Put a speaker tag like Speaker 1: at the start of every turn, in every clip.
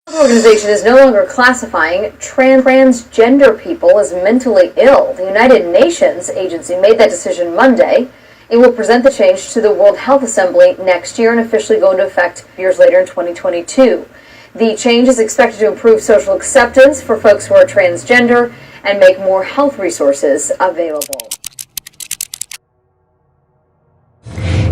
Speaker 1: The organization is no longer classifying transgender people as mentally ill. The United Nations agency made that decision Monday. It will present the change to the World Health Assembly next year and officially go into effect years later in 2022. The change is expected to improve social acceptance for folks who are transgender and make more health resources available.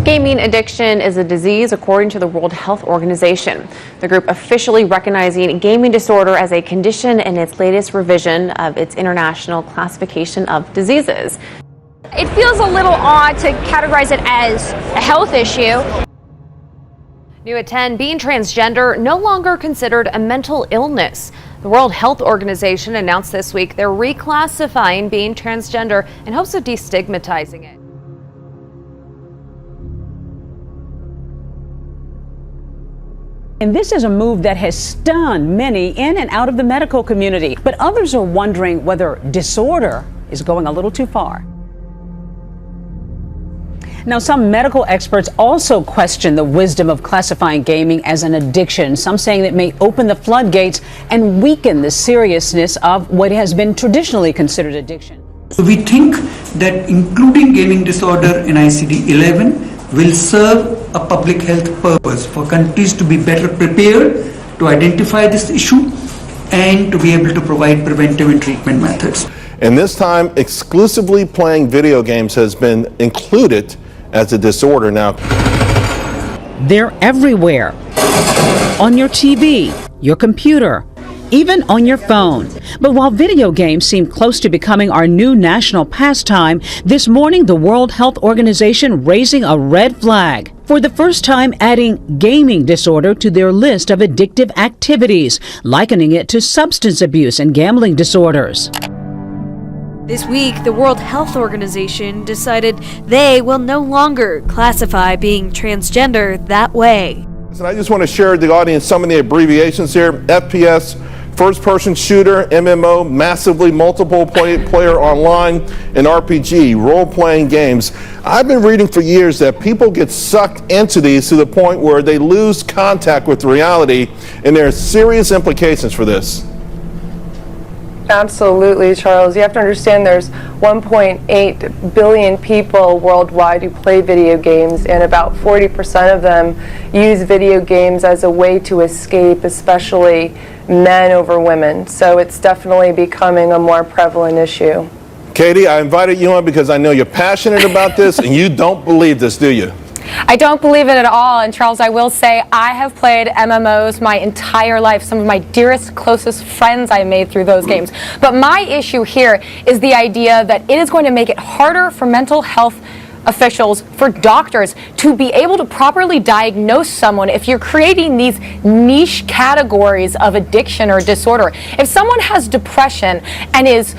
Speaker 2: Gaming addiction is a disease according to the World Health Organization. The group officially recognizing gaming disorder as a condition in its latest revision of its international classification of diseases.
Speaker 3: It feels a little odd to categorize it as a health issue.
Speaker 2: New at 10, being transgender no longer considered a mental illness. The World Health Organization announced this week they're reclassifying being transgender in hopes of destigmatizing it.
Speaker 4: And this is a move that has stunned many in and out of the medical community. But others are wondering whether disorder is going a little too far. Now, some medical experts also question the wisdom of classifying gaming as an addiction, some saying it may open the floodgates and weaken the seriousness of what has been traditionally considered addiction.
Speaker 5: So we think that including gaming disorder in ICD-11 will serve a public health purpose for countries to be better prepared to identify this issue and to be able to provide preventive and treatment methods.
Speaker 6: And this time, exclusively playing video games has been included as a disorder now.
Speaker 4: They're everywhere. On your TV, your computer, even on your phone. But while video games seem close to becoming our new national pastime, this morning the World Health Organization raising a red flag. For the first time adding gaming disorder to their list of addictive activities, likening it to substance abuse and gambling disorders.
Speaker 7: This week, the World Health Organization decided they will no longer classify being transgender that way.
Speaker 6: And I just want to share with the audience some of the abbreviations here. FPS, first-person shooter, MMO, massively multiple player online, and RPG, role-playing games. I've been reading for years that people get sucked into these to the point where they lose contact with reality, and there are serious implications for this.
Speaker 8: Absolutely, Charles. You have to understand there's 1.8 billion people worldwide who play video games, and about 40% of them use video games as a way to escape, especially men over women. So it's definitely becoming a more prevalent issue.
Speaker 6: Katie, I invited you on because I know you're passionate about this, and you don't believe this, do you?
Speaker 9: I don't believe it at all, and Charles, I will say I have played MMOs my entire life. Some of my dearest, closest friends I made through those games. But my issue here is the idea that it is going to make it harder for mental health officials, for doctors, to be able to properly diagnose someone if you're creating these niche categories of addiction or disorder. If someone has depression and is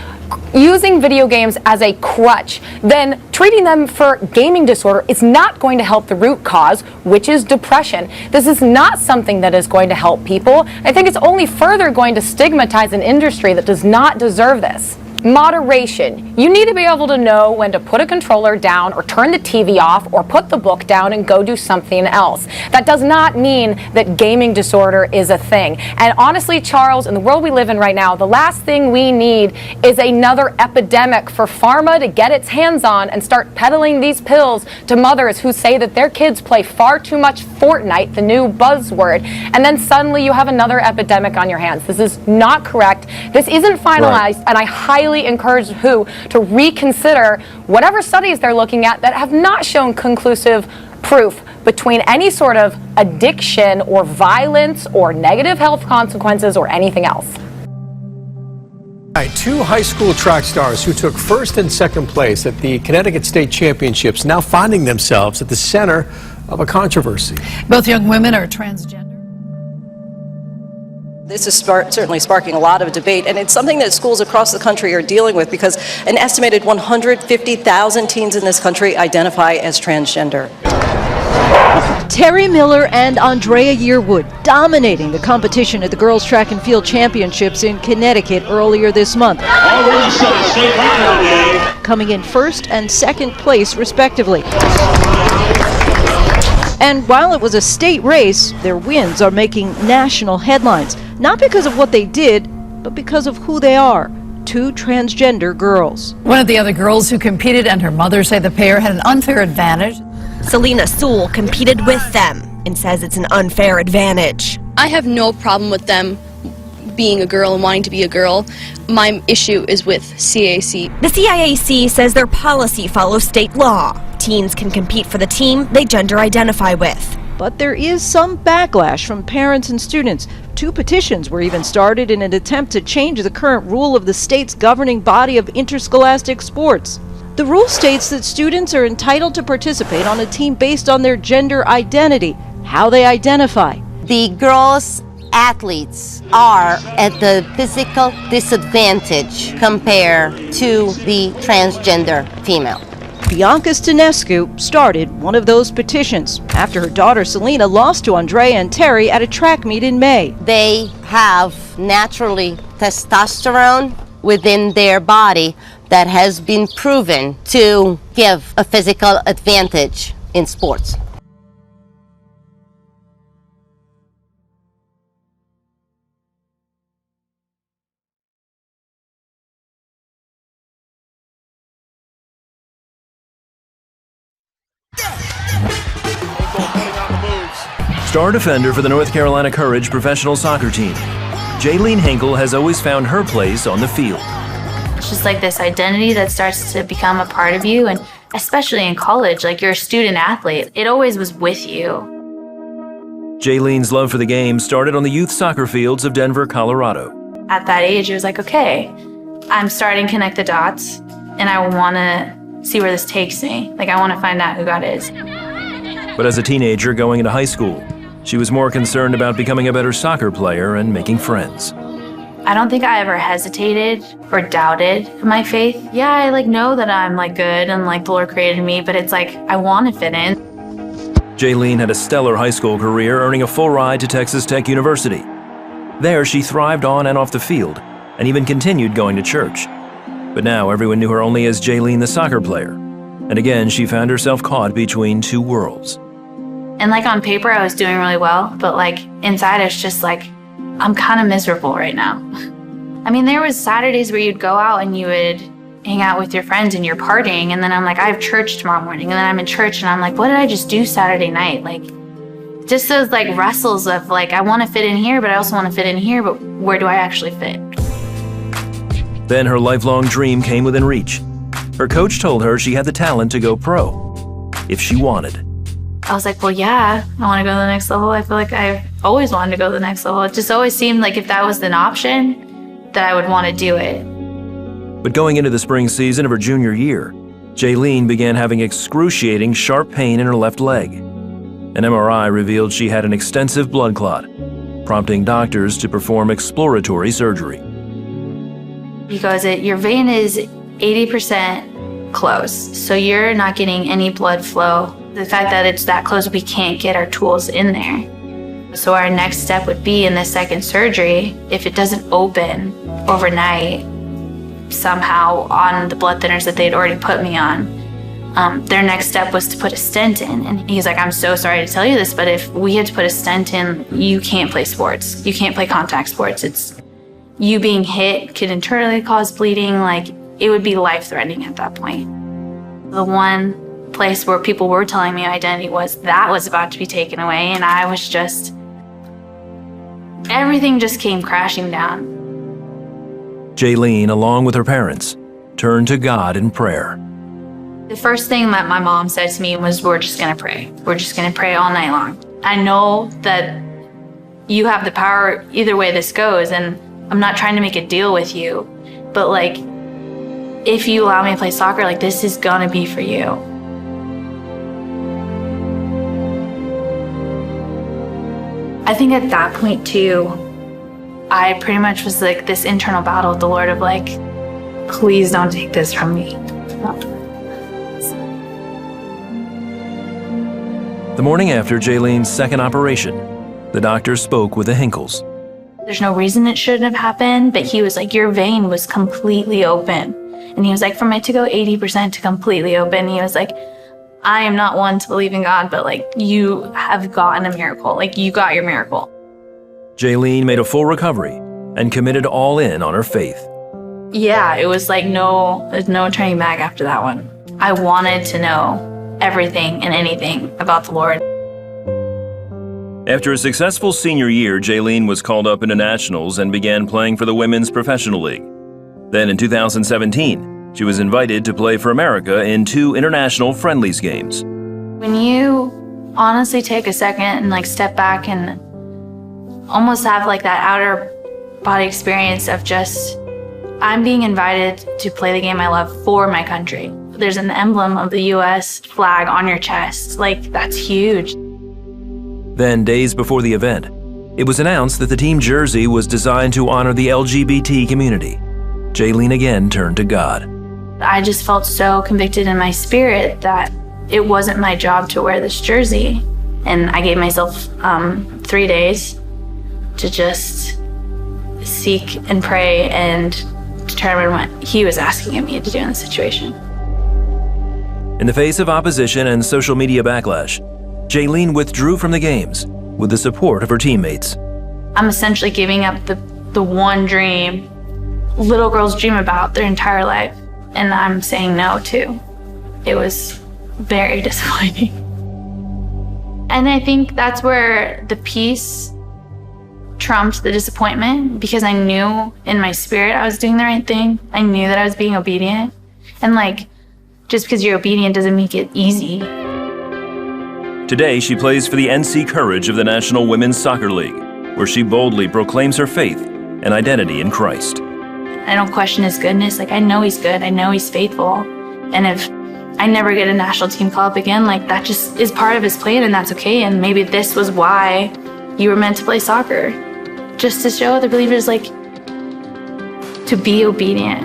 Speaker 9: using video games as a crutch, then treating them for gaming disorder is not going to help the root cause, which is depression. This is not something that is going to help people. I think it's only further going to stigmatize an industry that does not deserve this. Moderation. You need to be able to know when to put a controller down or turn the TV off or put the book down and go do something else. That does not mean that gaming disorder is a thing. And honestly, Charles, in the world we live in right now, the last thing we need is another epidemic for pharma to get its hands on and start peddling these pills to mothers who say that their kids play far too much Fortnite, the new buzzword, and then suddenly you have another epidemic on your hands. This is not correct. This isn't finalized, and I highly encourage WHO to reconsider whatever studies they're looking at that have not shown conclusive proof between any sort of addiction or violence or negative health consequences or anything else.
Speaker 10: Two high school track stars who took first and second place at the Connecticut State Championships now finding themselves at the center of a controversy.
Speaker 11: Both young women are transgender.
Speaker 12: This is certainly sparking a lot of debate, and it's something that schools across the country are dealing with because an estimated 150,000 teens in this country identify as transgender.
Speaker 11: Terry Miller and Andrea Yearwood dominating the competition at the Girls Track and Field Championships in Connecticut earlier this month. Coming in first and second place, respectively. And while it was a state race, their wins are making national headlines. not because of what they did, but because of who they are. Two transgender girls.
Speaker 13: One of the other girls who competed and her mother say the pair had an unfair advantage.
Speaker 14: Selena Sewell competed with them and says it's an unfair advantage.
Speaker 15: I have no problem with them being a girl and wanting to be a girl. My issue is with CAC.
Speaker 14: The CIAC says their policy follows state law. Teens can compete for the team they gender identify with.
Speaker 11: But there is some backlash from parents and students. 2 petitions were even started in an attempt to change the current rule of the state's governing body of interscholastic sports. The rule states that students are entitled to participate on a team based on their gender identity, how they identify.
Speaker 16: The girls athletes are at the physical disadvantage compared to the transgender female.
Speaker 11: Bianca Stanescu started one of those petitions after her daughter Selena lost to Andrea and Terry at a track meet in May.
Speaker 16: They have naturally testosterone within their body that has been proven to give a physical advantage in sports.
Speaker 17: Star defender for the North Carolina Courage professional soccer team, Jaylene Hinkle has always found her place on the field.
Speaker 18: It's just like this identity that starts to become a part of you, and especially in college, like you're a student athlete, it always was with you.
Speaker 17: Jaylene's love for the game started on the youth soccer fields of Denver, Colorado.
Speaker 18: At that age, it was like, okay, I'm starting to connect the dots, and I want to see where this takes me. Like, I want to find out who God is.
Speaker 17: But as a teenager going into high school, she was more concerned about becoming a better soccer player and making friends.
Speaker 18: I don't think I ever hesitated or doubted my faith. Yeah, I know that I'm good and the Lord created me, but it's I want to fit in.
Speaker 17: Jaylene had a stellar high school career, earning a full ride to Texas Tech University. There, she thrived on and off the field, and even continued going to church. But now everyone knew her only as Jaylene the soccer player. And again, she found herself caught between two worlds.
Speaker 18: And on paper, I was doing really well, but inside, it's just I'm kind of miserable right now. I mean, there was Saturdays where you'd go out and you would hang out with your friends and you're partying, and then I'm I have church tomorrow morning, and then I'm in church and I'm what did I just do Saturday night? Just those wrestles of I want to fit in here, but I also want to fit in here, but where do I actually fit?
Speaker 17: Then her lifelong dream came within reach. Her coach told her she had the talent to go pro, if she wanted.
Speaker 18: I was well, yeah, I want to go to the next level. I feel I've always wanted to go to the next level. It just always seemed if that was an option, that I would want to do it.
Speaker 17: But going into the spring season of her junior year, Jaylene began having excruciating sharp pain in her left leg. An MRI revealed she had an extensive blood clot, prompting doctors to perform exploratory surgery.
Speaker 18: Because your vein is 80% closed, so you're not getting any blood flow. The fact that it's that close, we can't get our tools in there. So our next step would be in the second surgery, if it doesn't open overnight, somehow on the blood thinners that they'd already put me on, their next step was to put a stent in. And he's I'm so sorry to tell you this, but if we had to put a stent in, you can't play sports. You can't play contact sports. It's you being hit could internally cause bleeding. It would be life-threatening at that point. The one place where people were telling me identity was about to be taken away, and I was just, everything just came crashing down.
Speaker 17: Jaylene, along with her parents, turned to God in prayer.
Speaker 18: The first thing that my mom said to me was, we're just gonna pray. We're just gonna pray all night long. I know that you have the power either way this goes, and I'm not trying to make a deal with you, but if you allow me to play soccer, this is gonna be for you. I think at that point too, I pretty much was this internal battle with the Lord of please don't take this from me.
Speaker 17: The morning after Jaylene's second operation, the doctor spoke with the Hinkles.
Speaker 18: There's no reason it shouldn't have happened, but he was your vein was completely open. And he was from it to go 80% to completely open, he was I am not one to believe in God, but you have gotten a miracle. You got your miracle.
Speaker 17: Jaylene made a full recovery and committed all in on her faith.
Speaker 18: Yeah, it was like there's no turning back after that one. I wanted to know everything and anything about the Lord.
Speaker 17: After a successful senior year, Jaylene was called up into nationals and began playing for the Women's Professional League. Then in 2017, she was invited to play for America in 2 international friendlies games.
Speaker 18: When you honestly take a second and like step back and almost have like that outer body experience of just, I'm being invited to play the game I love for my country. There's an emblem of the US flag on your chest. Like, that's huge.
Speaker 17: Then, days before the event, it was announced that the team jersey was designed to honor the LGBT community. Jaylene again turned to God.
Speaker 18: I just felt so convicted in my spirit that it wasn't my job to wear this jersey. And I gave myself 3 days to just seek and pray and determine what He was asking me to do in the situation.
Speaker 17: In the face of opposition and social media backlash, Jaylene withdrew from the games with the support of her teammates.
Speaker 18: I'm essentially giving up the one dream little girls dream about their entire life, and I'm saying no to. It was very disappointing. And I think that's where the peace trumped the disappointment, because I knew in my spirit I was doing the right thing. I knew that I was being obedient. And like, just because you're obedient doesn't make it easy.
Speaker 17: Today, she plays for the NC Courage of the National Women's Soccer League, where she boldly proclaims her faith and identity in Christ.
Speaker 18: I don't question His goodness. Like, I know He's good. I know He's faithful. And if I never get a national team call up again, like, that just is part of His plan, and that's okay. And maybe this was why you were meant to play soccer. Just to show other believers, like, to be obedient.